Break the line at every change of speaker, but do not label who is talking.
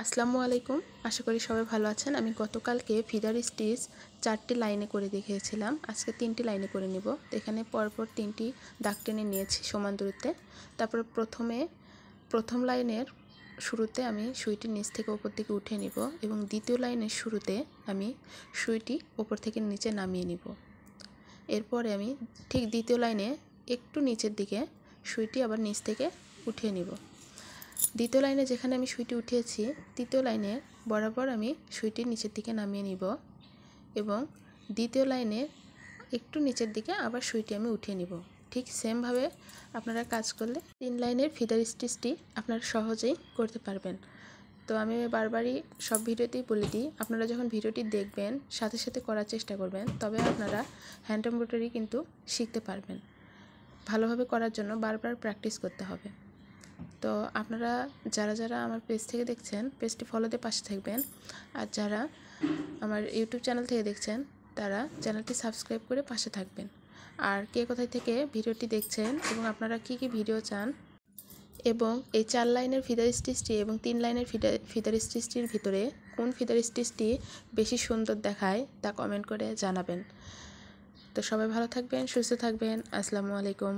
আসসালামু আলাইকুম। আশা করি সবাই ভালো আছেন। আমি গতকালকে ফিদার স্টিচ 4টি লাইনে করে দেখিয়েছিলাম। আজকে 3টি লাইনে করে নিব। এখানে পরপর 3টি দাগ টেনে নিয়েছি সমান দূরত্বে। তারপর প্রথম লাইনের শুরুতে আমি সুইটি নিচ থেকে উপর দিকে উঠিয়ে নিব এবং দ্বিতীয় লাইনের শুরুতে আমি সুইটি উপর থেকে নিচে নামিয়ে নিব। এরপরে আমি ঠিক দ্বিতীয় লাইনে একটু নিচের দিকে সুইটি আবার নিচ থেকে উঠিয়ে নিব। দ্বিতীয় লাইনে যেখানে আমি সুইটি উঠিয়েছি তৃতীয় লাইনে বরাবর আমি সুইটি নিচের দিকে নামিয়ে নিব এবং দ্বিতীয় লাইনে একটু নিচের দিকে আবার সুইটি আমি উঠিয়ে নিব। ঠিক সেমভাবে আপনারা কাজ করলে 3 লাইনের ফিদার স্টিচটি আপনারা সহজেই করতে পারবেন। তো আমি বারবারই সব ভিডিওতেই বলে দিই, আপনারা যখন ভিডিওটি দেখবেন সাথে সাথে করার চেষ্টা করবেন, তবে আপনারা হ্যান্ড এমব্রয়ডারি কিন্তু শিখতে পারবেন। ভালোভাবে করার জন্য বারবার প্র্যাকটিস করতে হবে। তো আপনারা যারা আমার পেজ থেকে দেখছেন পেজটি ফলো দিয়ে পাশে থাকবেন, আর যারা আমার ইউটিউব চ্যানেল থেকে দেখছেন তারা চ্যানেলটি সাবস্ক্রাইব করে পাশে থাকবেন। আর কে কোথায় থেকে ভিডিওটি দেখছেন এবং আপনারা কি ভিডিও চান এবং এই 4 লাইনের ফিদার স্টিচটি এবং 3 লাইনের ফিদার স্টিচটির ভিতরে কোন ফিদার স্টিচটি বেশি সুন্দর দেখায় তা কমেন্ট করে জানাবেন। তো সবাই ভালো থাকবেন, সুস্থ থাকবেন। আসসালামু আলাইকুম।